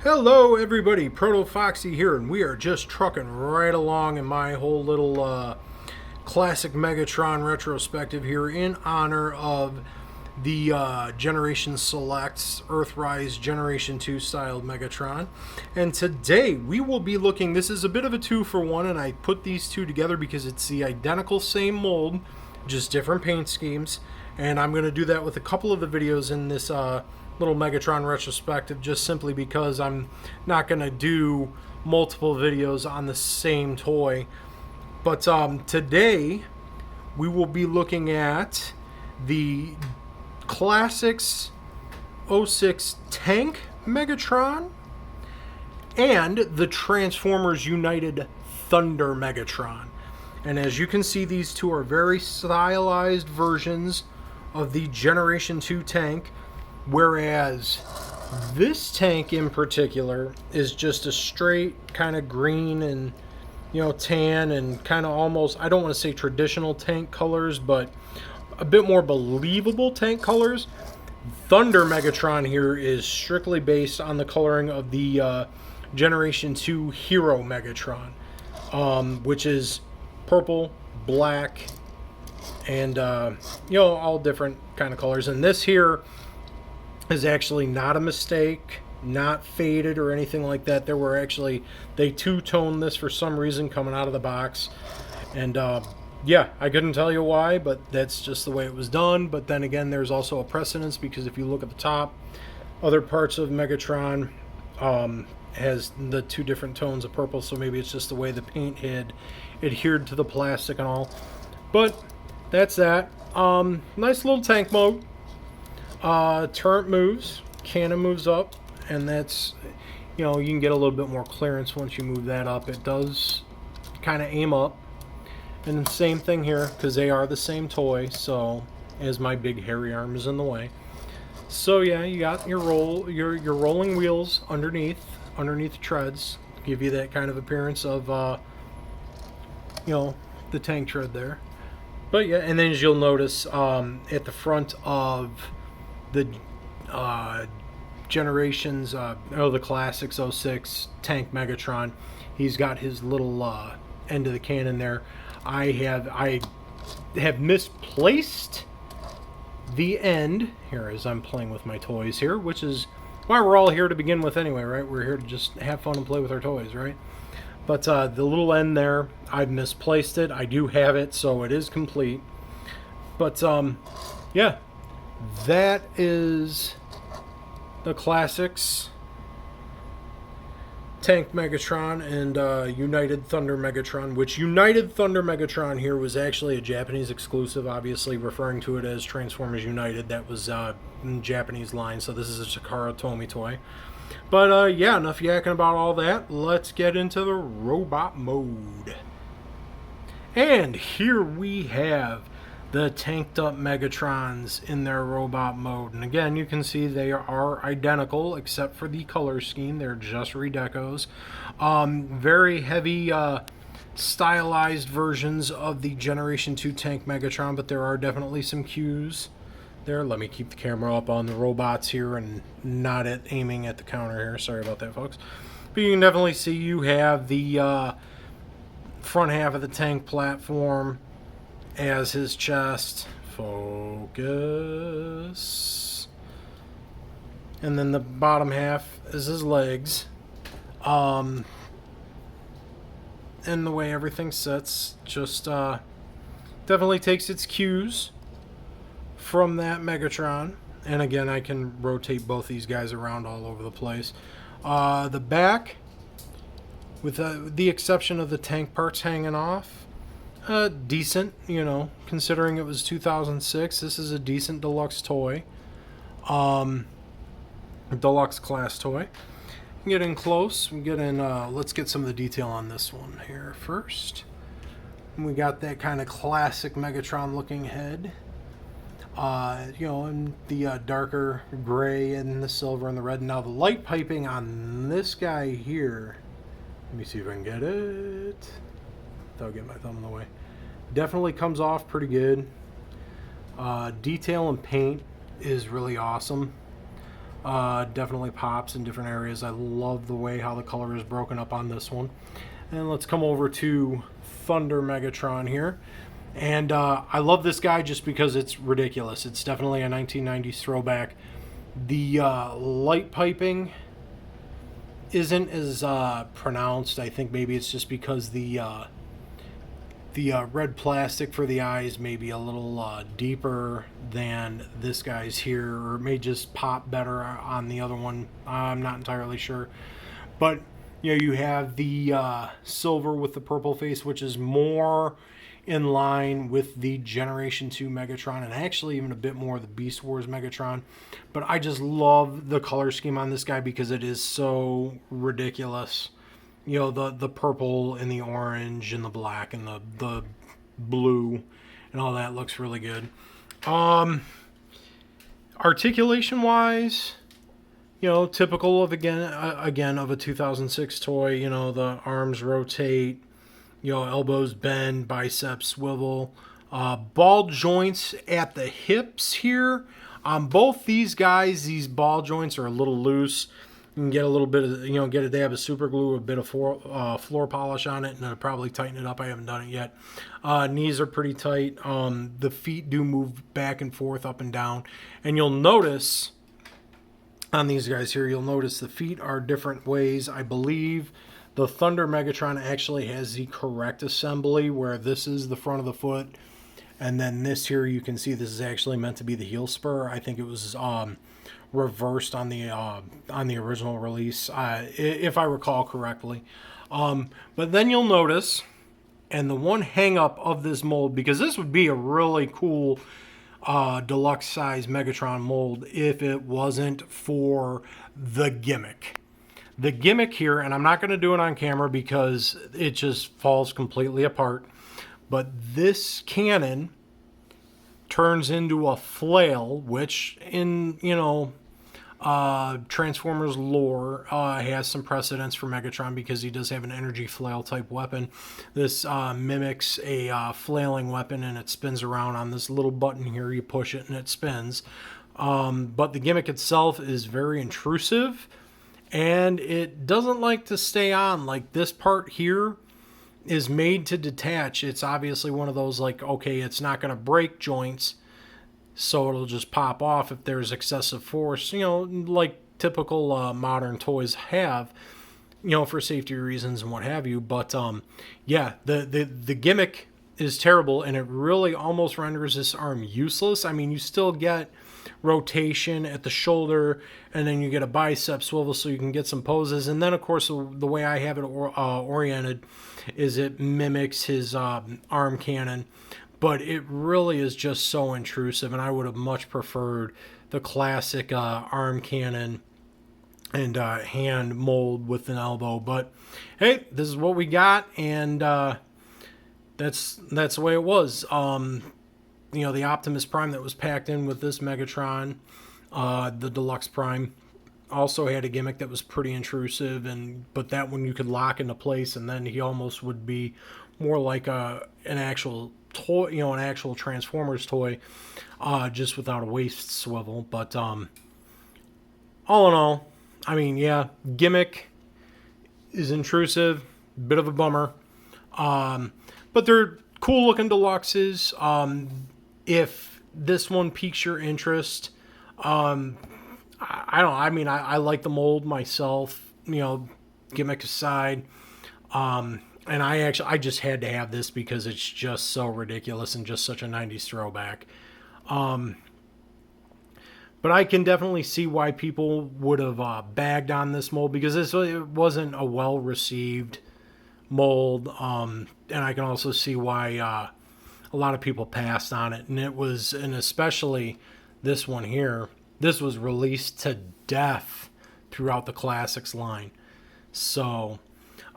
Hello everybody, ProtoFoxy here, and we are just trucking right along in my whole little classic Megatron retrospective here in honor of the Generation Selects Earthrise Generation 2 styled Megatron. And today we will be looking, this is a bit of a 2-for-1, and I put these two together because it's the identical same mold, just different paint schemes. And I'm going to do that with a couple of the videos in this little Megatron retrospective, just simply because I'm not going to do multiple videos on the same toy. But today we will be looking at the Classics '06 Tank Megatron and the Transformers United Thunder Megatron. And as you can see, these two are very stylized versions of the Generation 2 tank, whereas this tank in particular is just a straight kind of green and, you know, tan and kind of almost, I don't want to say traditional tank colors, but a bit more believable tank colors. Thunder Megatron here is strictly based on the coloring of the Generation 2 Hero Megatron, which is purple, black, and you know, all different kind of colors. And this here is actually not a mistake, not faded or anything like that. There were actually, they two-toned this for some reason coming out of the box, and yeah, I couldn't tell you why, but that's just the way it was done. But then again, there's also a precedence, because if you look at the top, other parts of Megatron has the two different tones of purple, so maybe it's just the way the paint had adhered to the plastic and all. But that's that. Nice little tank mode. Turret moves, cannon moves up, and that's, you know, you can get a little bit more clearance once you move that up. It does kind of aim up. And the same thing here, because they are the same toy, so as my big hairy arm is in the way. So yeah, you got your your rolling wheels underneath the treads, give you that kind of appearance of you know, the tank tread there. But yeah, and then as you'll notice, at the front of the Generations, the Classics '06 Tank Megatron, he's got his little end of the cannon there. I have misplaced the end here as I'm playing with my toys here, which is why we're all here to begin with anyway, right? We're here to just have fun and play with our toys, right? But the little end there, I've misplaced it. I do have it, so it is complete. But yeah, that is the Classics Tank Megatron and United Thunder Megatron, which United Thunder Megatron here was actually a Japanese exclusive, obviously referring to it as Transformers United. That was in Japanese line, so this is a Takara Tomy toy. But yeah, enough yakking about all that. Let's get into the robot mode. And here we have the tanked up Megatrons in their robot mode. And again, you can see they are identical except for the color scheme. They're just redecos. Very heavy stylized versions of the Generation 2 Tank Megatron, but there are definitely some cues there. Let me keep the camera up on the robots here and not aiming at the counter here. Sorry about that, folks. But you can definitely see you have the front half of the tank platform as his chest. Focus. And then the bottom half is his legs. And the way everything sits just definitely takes its cues from that Megatron. And again, I can rotate both these guys around all over the place. The back, with the exception of the tank parts hanging off, decent, you know, considering it was 2006. This is a decent deluxe toy, deluxe class toy. Get in close. We get in. Let's get some of the detail on this one here first. And we got that kind of classic Megatron looking head. You know, and the darker gray and the silver and the red. Now the light piping on this guy here. Let me see if I can get it without getting my thumb in the way. Definitely comes off pretty good. Detail and paint is really awesome. Definitely pops in different areas. I love the way how the color is broken up on this one. And let's come over to Thunder Megatron here. And I love this guy just because it's ridiculous. It's definitely a 1990s throwback. The light piping isn't as pronounced. I think maybe it's just because the red plastic for the eyes may be a little deeper than this guy's here, or it may just pop better on the other one. I'm not entirely sure. But, you know, you have the silver with the purple face, which is more in line with the Generation 2 Megatron, and actually even a bit more the Beast Wars Megatron. But I just love the color scheme on this guy because it is so ridiculous. You know, the purple and the orange and the black and the blue and all that looks really good. Articulation wise, you know, typical of again of a 2006 toy. You know, the arms rotate, you know, elbows bend, biceps swivel, ball joints at the hips here. On both these guys, these ball joints are a little loose. You can get a little bit of, you know, get a dab of super glue, a bit of floor polish on it, and it'll probably tighten it up. I haven't done it yet. Knees are pretty tight. The feet do move back and forth, up and down. And you'll notice on these guys here, you'll notice the feet are different ways. I believe the Thunder Megatron actually has the correct assembly where this is the front of the foot. And then this here, you can see this is actually meant to be the heel spur. I think it was reversed on the original release, if I recall correctly. But then you'll notice, and the one hang up of this mold, because this would be a really cool deluxe size Megatron mold if it wasn't for the gimmick. The gimmick here, and I'm not going to do it on camera because it just falls completely apart, but this cannon turns into a flail, which in, you know, Transformers lore has some precedence for Megatron because he does have an energy flail type weapon. This mimics a flailing weapon, and it spins around on this little button here. You push it and it spins. But the gimmick itself is very intrusive, and it doesn't like to stay on. Like this part here is made to detach. It's obviously one of those, like, okay, it's not going to break joints, so it'll just pop off if there's excessive force, you know, like typical modern toys have, you know, for safety reasons and what have you. But yeah, the gimmick is terrible, and it really almost renders this arm useless. I mean, you still get rotation at the shoulder, and then you get a bicep swivel so you can get some poses. And then, of course, the way I have it oriented is it mimics his arm cannon, but it really is just so intrusive, and I would have much preferred the classic arm cannon and hand mold with an elbow. But hey, this is what we got, and that's the way it was. You know, the Optimus Prime that was packed in with this Megatron, the Deluxe Prime, also had a gimmick that was pretty intrusive, but that one you could lock into place, and then he almost would be more like an actual toy, you know, an actual Transformers toy, just without a waist swivel. But all in all, I mean, yeah, gimmick is intrusive, bit of a bummer, but they're cool looking deluxes. If this one piques your interest, I don't know. I mean, I like the mold myself, you know, gimmick aside. And I just had to have this because it's just so ridiculous and just such a 90s throwback. But I can definitely see why people would have bagged on this mold, because it wasn't a well-received mold. And I can also see why a lot of people passed on it. And especially this one here, this was released to death throughout the Classics line. So,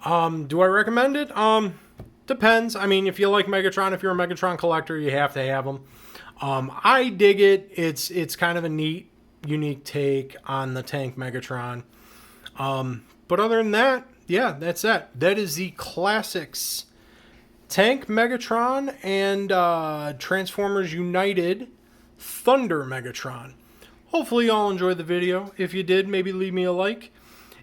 do I recommend it? Depends. I mean, if you like Megatron, if you're a Megatron collector, you have to have them. I dig it. It's kind of a neat, unique take on the tank Megatron. But other than that, yeah, that's that. That is the Classics Tank Megatron and Transformers United Thunder Megatron. Hopefully you all enjoyed the video. If you did, maybe leave me a like.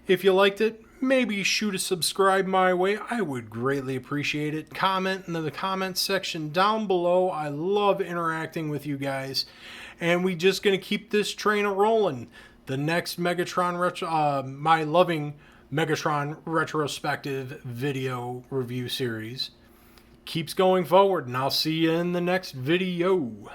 If you liked it, maybe shoot a subscribe my way. I would greatly appreciate it. Comment in the comments section down below. I love interacting with you guys. And we just going to keep this train a-rolling. The next Megatron, my loving Megatron retrospective video review series keeps going forward. And I'll see you in the next video.